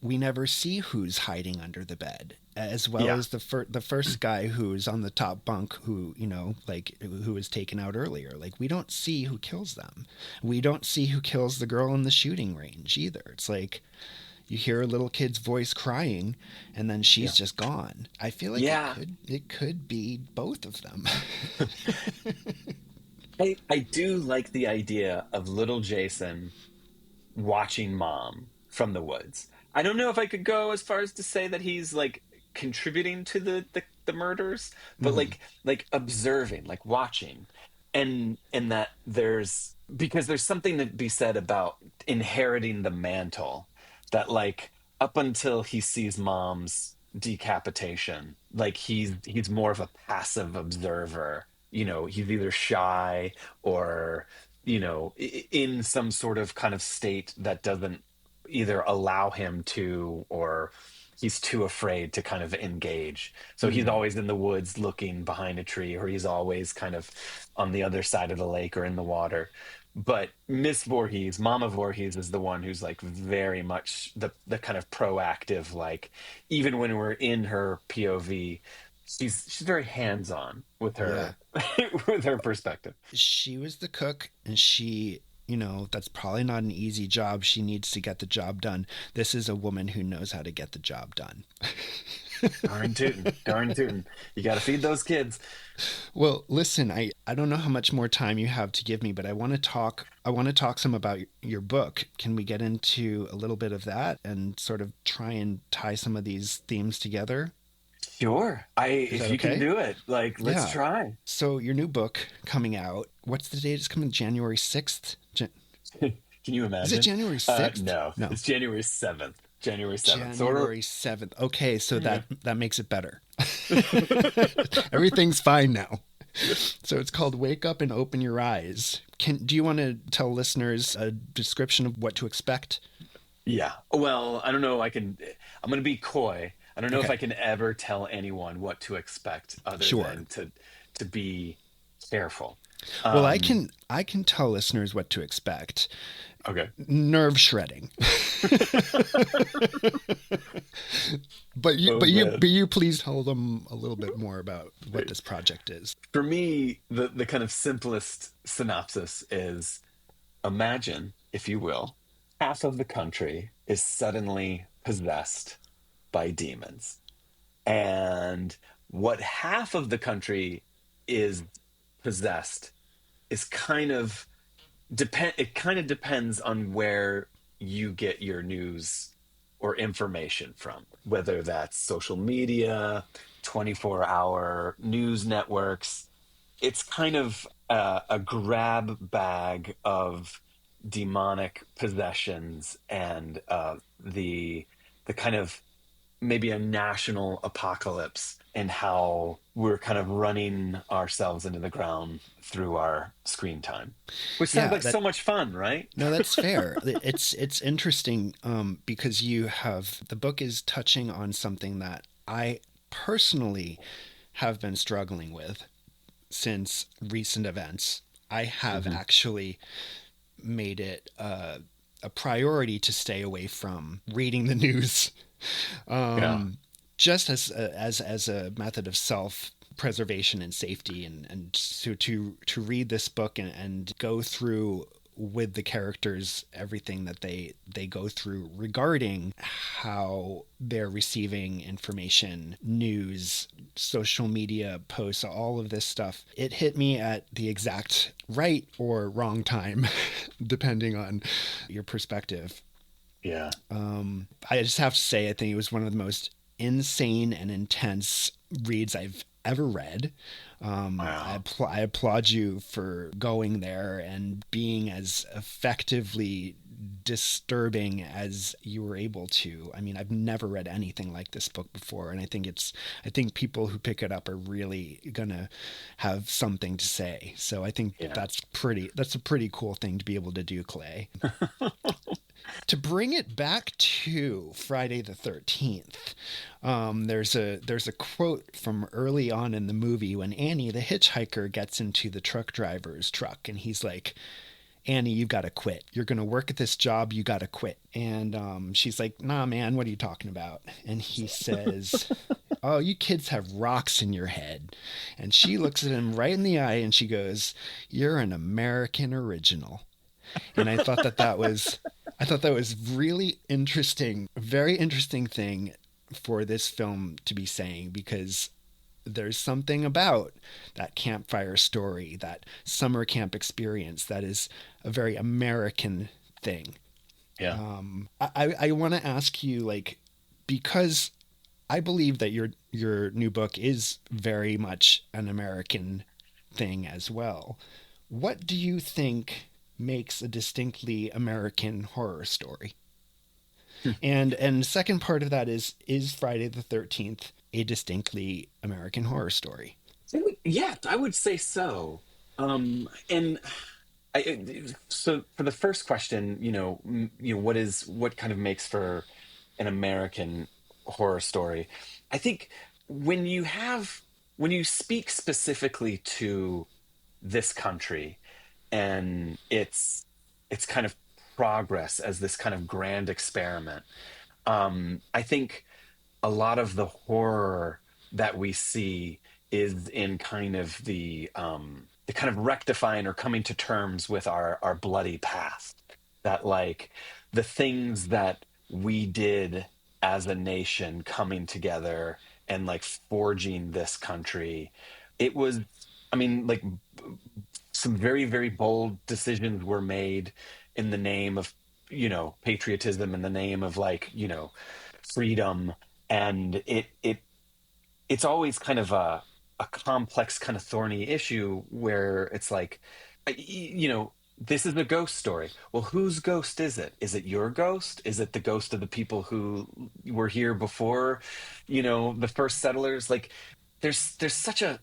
we never see who's hiding under the bed, as well Yeah. as the first guy who's on the top bunk, who like who was taken out earlier. Like we don't see who kills them. We don't see who kills the girl in the shooting range either. It's like you hear a little kid's voice crying, and then she's Yeah. just gone. I feel like Yeah. it could be both of them. I do like the idea of little Jason watching mom from the woods. I don't know if I could go as far as to say that he's like contributing to the murders, but Hmm. like observing, like watching. And that there's, because there's something to be said about inheriting the mantle, that like up until he sees mom's decapitation, like he's more of a passive observer. He's either shy or, in some sort of kind of state that doesn't either allow him to, or he's too afraid to kind of engage. So he's Hmm. always in the woods looking behind a tree, or he's always kind of on the other side of the lake or in the water. But Miss Voorhees, Mama Voorhees, is the one who's like very much the kind of proactive, like even when we're in her POV, she's very hands-on with Yeah. her with her perspective. She was the cook, and that's probably not an easy job. She needs to get the job done. This is a woman who knows how to get the job done. Darn tootin', darn tootin'. You got to feed those kids. Well, listen, I don't know how much more time you have to give me, but I want to talk some about your book. Can we get into a little bit of that and sort of try and tie some of these themes together? Sure. Is If that you can okay? do it, like, let's Yeah. try. So your new book coming out, what's the date it's coming? January 6th? Can you Is it imagine? January 6th? No, No. it's January 7th. January 7th. So January 7th. Okay, so yeah. that makes it better. Everything's fine now. So it's called Wake Up and Open Your Eyes. Do you want to tell listeners a description of what to expect? Yeah. Well, I don't know. I'm going to be coy. I don't know if Okay. I can ever tell anyone what to expect other Sure. than to be careful. Well, Um, I can tell listeners what to expect. okay. Nerve shredding. Oh man. But you please tell them a little bit more about what this project is. For me, the kind of simplest synopsis is imagine, if you will, half of the country is suddenly possessed by demons. And what half of the country is possessed is it kind of depends on where you get your news or information from, whether that's social media, 24-hour news networks. It's kind of a grab bag of demonic possessions and the kind of maybe a national apocalypse and how we're kind of running ourselves into the ground through our screen time, which sounds Yeah, like that so much fun, right? no, that's fair. It's interesting because you have the book is touching on something that I personally have been struggling with since recent events. I have Hmm. actually made it a priority to stay away from reading the news, Yeah. um, just as a method of self preservation and safety, and so to read this book and go through with the characters everything that they go through regarding how they're receiving information, news, social media posts, all of this stuff. It hit me at the exact right or wrong time, depending on your perspective. Yeah. I just have to say, I think it was one of the most insane and intense reads I've ever read. Wow. I applaud you for going there and being as effectively disturbing as you were able to. I mean, I've never read anything like this book before, and I think people who pick it up are really gonna have something to say. So I think Yeah. that's a pretty cool thing to be able to do, Clay. To bring it back to Friday the 13th, there's a quote from early on in the movie when Annie the hitchhiker gets into the truck driver's truck, and he's like, Annie, you gotta quit. You're gonna work at this job. You gotta quit. And she's like, Nah, man, what are you talking about? And he says, Oh, you kids have rocks in your head. And she looks at him right in the eye and she goes, You're an American original. And I thought that was really interesting, a very interesting thing for this film to be saying, because there's something about that campfire story, that summer camp experience, that is a very American thing. Yeah. I want to ask you, like, because I believe that your new book is very much an American thing as well. What do you think makes a distinctly American horror story? And the second part of that is Friday the 13th a distinctly American horror story? Yeah, I would say so. And so for the first question, what kind of makes for an American horror story? I think when you have when you speak specifically to this country and its kind of progress as this kind of grand experiment, I think a lot of the horror that we see is in kind of the kind of rectifying or coming to terms with our bloody past. That, like, the things that we did as a nation coming together and like forging this country. It was, I mean, like some very, very bold decisions were made in the name of, patriotism, in the name of like, freedom. And it's always kind of a complex, kind of thorny issue where it's like, this is a ghost story. Well, whose ghost is it? Is it your ghost? Is it the ghost of the people who were here before, the first settlers? Like, there's such a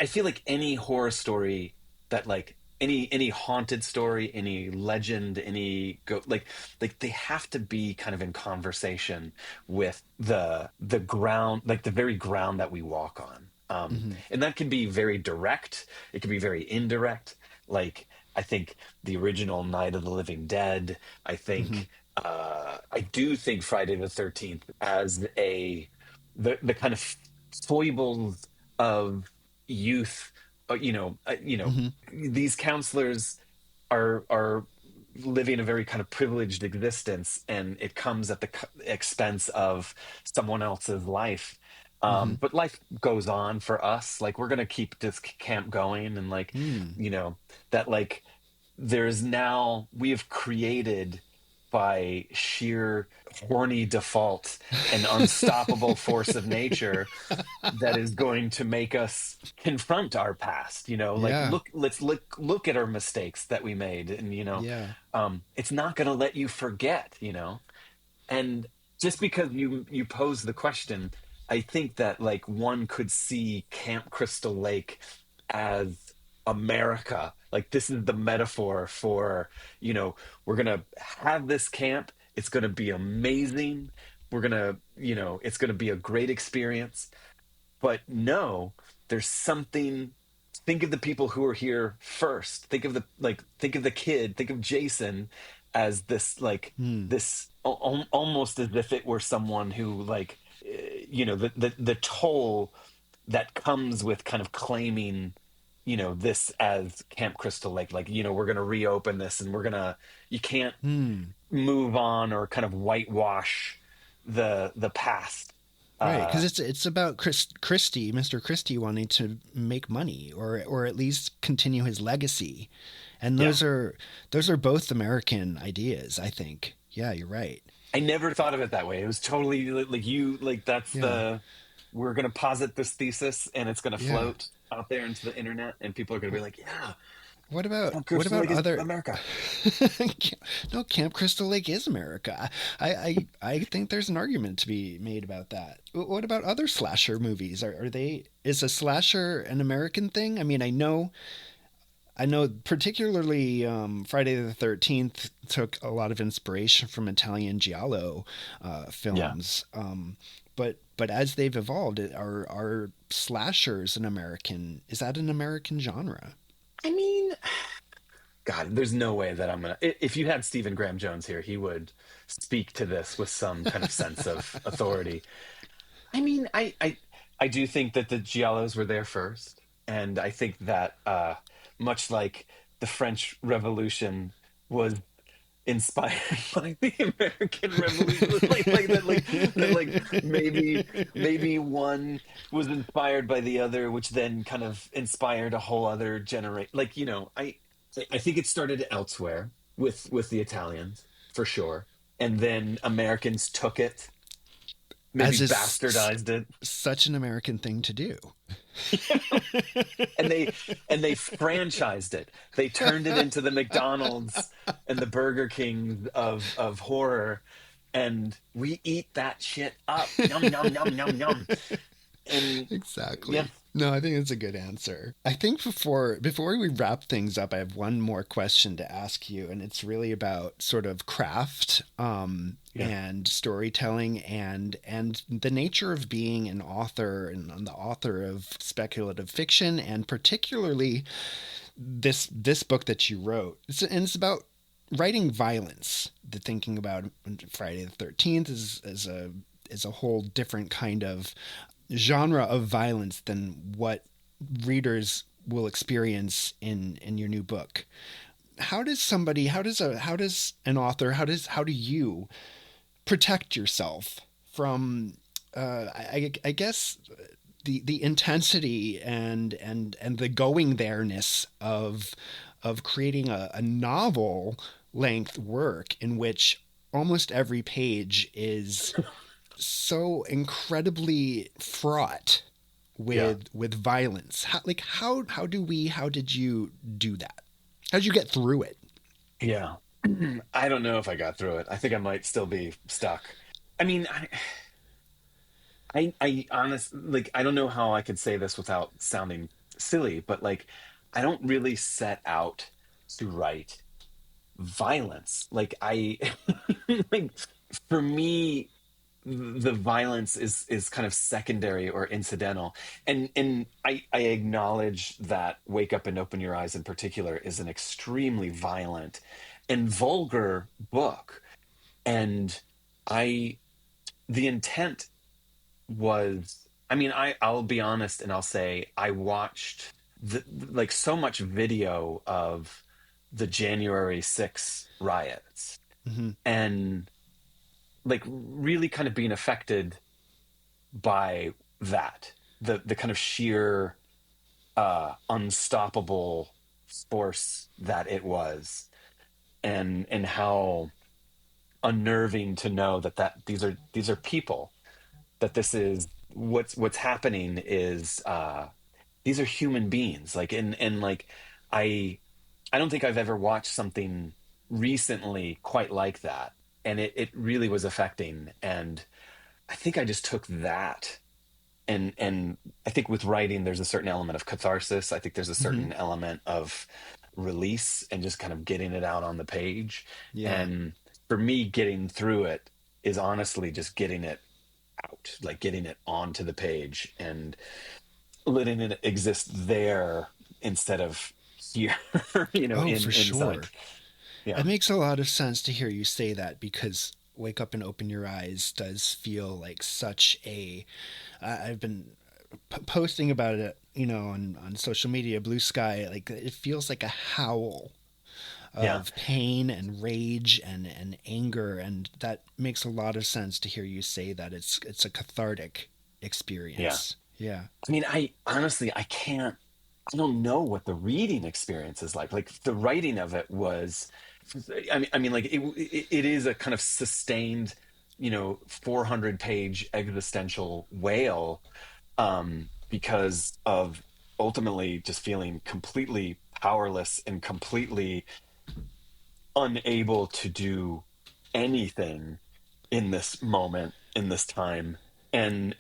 I feel like any horror story that like any haunted story, any legend, any like they have to be kind of in conversation with the ground, like the very ground that we walk on. Hmm. And that can be very direct. It can be very indirect. Like I think the original Night of the Living Dead. Hmm. I do think Friday the 13th as the kind of foibles of youth. Hmm. These counselors are living a very kind of privileged existence, and it comes at the expense of someone else's life. Hmm. But life goes on for us. Like we're gonna keep this camp going, and like Mm. you know that like there's now we have created by sheer horny default an unstoppable force of nature that is going to make us confront our past, like Yeah. let's look at our mistakes that we made, and Yeah. it's not going to let you forget, and just because you pose the question, I think that like one could see Camp Crystal Lake as America. Like this is the metaphor for, we're gonna have this camp. It's gonna be amazing. We're gonna, it's gonna be a great experience. But no, there's something. Think of the people who are here first. Think of the kid, think of Jason as this like Mm. this almost as if it were someone who like the toll that comes with kind of claiming this as Camp Crystal Lake, like we're going to reopen this, and you can't Mm. move on or kind of whitewash the past. Right, because uh it's about Christie, Mr. Christie, wanting to make money or at least continue his legacy, and yeah, those are both American ideas, I think. Yeah, you're right. I never thought of it that way. It was totally like you like that's Yeah, the we're going to posit this thesis, and it's going to yeah. float out there into the internet, and people are going to be like, yeah, Camp What Crystal about Lake is other? America. No, Camp Crystal Lake is America. I think there's an argument to be made about that. What about other slasher movies? Are they, is a slasher an American thing? I mean, I know particularly Friday the 13th took a lot of inspiration from Italian giallo Yeah. films. But as they've evolved, are slashers an American? Is that an American genre? I mean, God, there's no way that if you had Stephen Graham Jones here, he would speak to this with some kind of sense of authority. I mean, I do think that the Giallos were there first, and I think that much like the French Revolution was inspired by the American Revolution, like maybe one was inspired by the other, which then kind of inspired a whole other generation. Like I think it started elsewhere with the Italians for sure, and then Americans took it, maybe As is bastardized it, such an American thing to do. and they franchised it. They turned it into the McDonald's and the Burger King of horror, and we eat that shit up. Yum yum yum yum yum. And yeah, Exactly. No, I think it's a good answer. I think before we wrap things up, I have one more question to ask you, and it's really about sort of craft, yeah, and storytelling, and the nature of being an author and the author of speculative fiction, and particularly this book that you wrote. And it's about writing violence. The thinking about Friday the 13th is a whole different kind of genre of violence than what readers will experience in your new book. How does an author, how do you protect yourself from I guess the intensity and the going there-ness of creating a novel length work in which almost every page is so incredibly fraught Yeah. with violence. How did you do that? How did you get through it? Yeah. I don't know if I got through it. I think I might still be stuck. I mean, I honest like I don't know how I could say this without sounding silly, but like I don't really set out to write violence. Like I like for me the violence is kind of secondary or incidental. And I acknowledge that Wake Up and Open Your Eyes in particular is an extremely violent and vulgar book. And I the intent was, I mean, I'll be honest and I'll say I watched like so much video of the January 6 riots Mm-hmm. and like really kind of being affected by that, the kind of sheer unstoppable force that it was, and how unnerving to know that these are people, that this is what's happening is these are human beings, like, and like I I don't think I've ever watched something recently quite like that, and it really was affecting. And I think I just took that, and I think with writing there's a certain element of catharsis. I think there's a Mm-hmm. certain element of release and just kind of getting it out on the page. Yeah. And for me, getting through it is honestly just getting it out, like getting it onto the page and letting it exist there instead of here, Oh, in for inside. sure. Yeah, It makes a lot of sense to hear you say that because Wake Up and Open Your Eyes does feel like such a. I've been posting about it, on social media, Blue Sky. Like it feels like a howl yeah, of pain and rage and anger, and that makes a lot of sense to hear you say that it's a cathartic yeah. experience. Yeah. I mean, I honestly, I don't know what the reading experience is like. Like the writing of it was, I mean, like it is a kind of sustained, 400 page existential wail, because of ultimately just feeling completely powerless and completely unable to do anything in this moment, in this time, and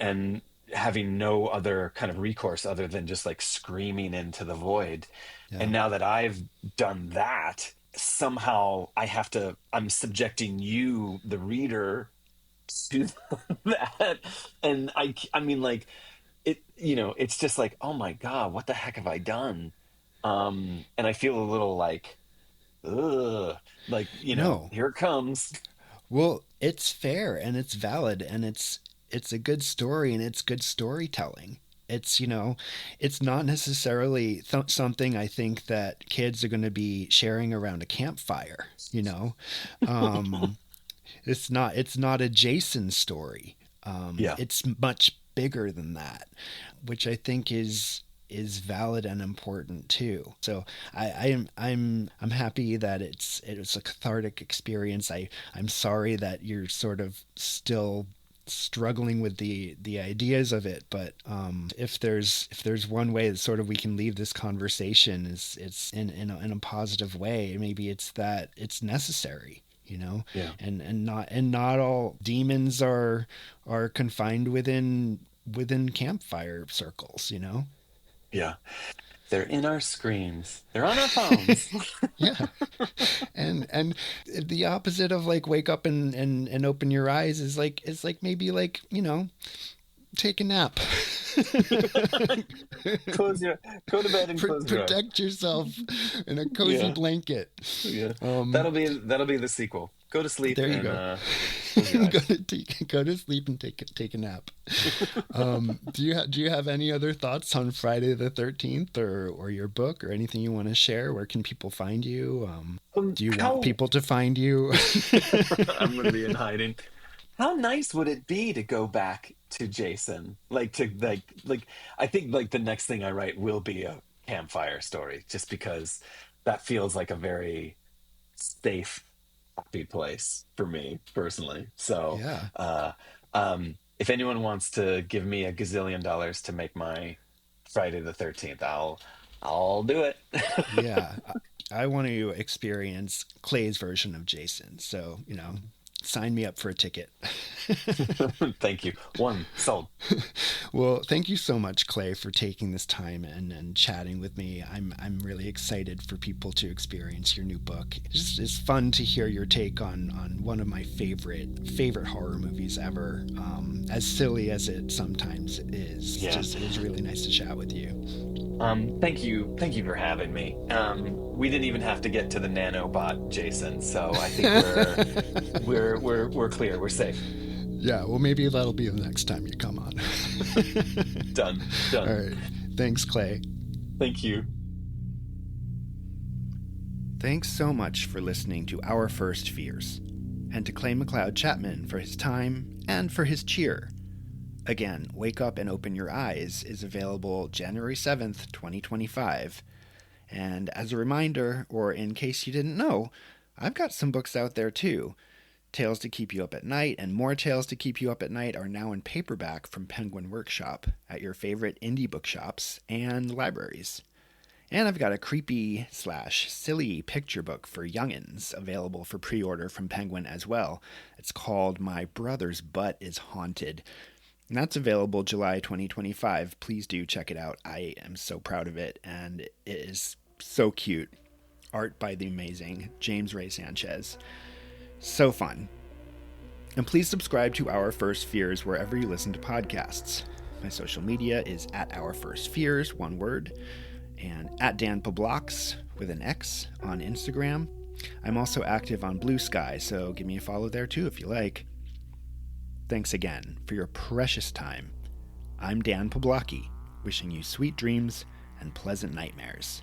having no other kind of recourse other than just like screaming into the void. Yeah. And now that I've done that, somehow I'm subjecting you, the reader, to that. And I mean, like, it's just like, oh my God, what the heck have I done? And I feel a little like, ugh, like, No. here it comes. Well, it's fair and it's valid and it's a good story and it's good storytelling. It's it's not necessarily something I think that kids are going to be sharing around a campfire. Um, it's not a Jason story. Yeah, It's much bigger than that, which I think is valid and important too. So I'm happy that it's a cathartic experience. I'm sorry that you're sort of still struggling with the ideas of it, but if there's one way that sort of we can leave this conversation is it's in a positive way. Maybe it's that it's necessary, yeah, and not all demons are confined within campfire circles. yeah. They're in our screens. They're on our phones. Yeah. And the opposite of like wake up and open your eyes is like maybe like take a nap. Close your, go to bed and close your eyes. Protect yourself in a cozy Yeah, blanket. yeah. um That'll be the sequel. Go to sleep there you and go. close your eyes. Go to sleep and take a nap. Do you have any other thoughts on Friday the 13th or your book or anything you want to share? Where can people find you? Do you want How people to find you? I'm going to be in hiding. how nice would it be to go back to Jason? Like I think like the next thing I write will be a campfire story, just because that feels like a very safe, happy place for me personally. So Yeah. uh if anyone wants to give me a gazillion dollars to make my Friday the 13th, I'll do it. Yeah. I want to experience Clay's version of Jason. So, sign me up for a ticket. Thank you. One sold. Well, thank you so much, Clay, for taking this time and chatting with me. I'm really excited for people to experience your new book. It's fun to hear your take on one of my favorite horror movies ever. As silly as it sometimes is, Yeah. just it was really nice to chat with you. Thank you for having me. We didn't even have to get to the nanobot, Jason, so I think we're clear. We're safe. Yeah, well, maybe that'll be the next time you come on. Done. All Done. right. Thanks, Clay. Thank you. Thanks so much for listening to Our First Fears, and to Clay McLeod Chapman for his time and for his cheer. Again, Wake Up and Open Your Eyes is available January 7th, 2025. And as a reminder, or in case you didn't know, I've got some books out there too. Tales to Keep You Up at Night and More Tales to Keep You Up at Night are now in paperback from Penguin Workshop at your favorite indie bookshops and libraries. And I've got a creepy/silly picture book for youngins available for pre-order from Penguin as well. It's called My Brother's Butt is Haunted. And that's available July 2025. Please do check it out. I am so proud of it, and it is so cute. Art by the amazing James Ray Sanchez. So fun. And please subscribe to Our First Fears wherever you listen to podcasts. My social media is at Our First Fears, one word, and at Dan Pablox with an X on Instagram. I'm also active on Blue Sky, so give me a follow there too if you like. Thanks again for your precious time. I'm Dan Pablocky, wishing you sweet dreams and pleasant nightmares.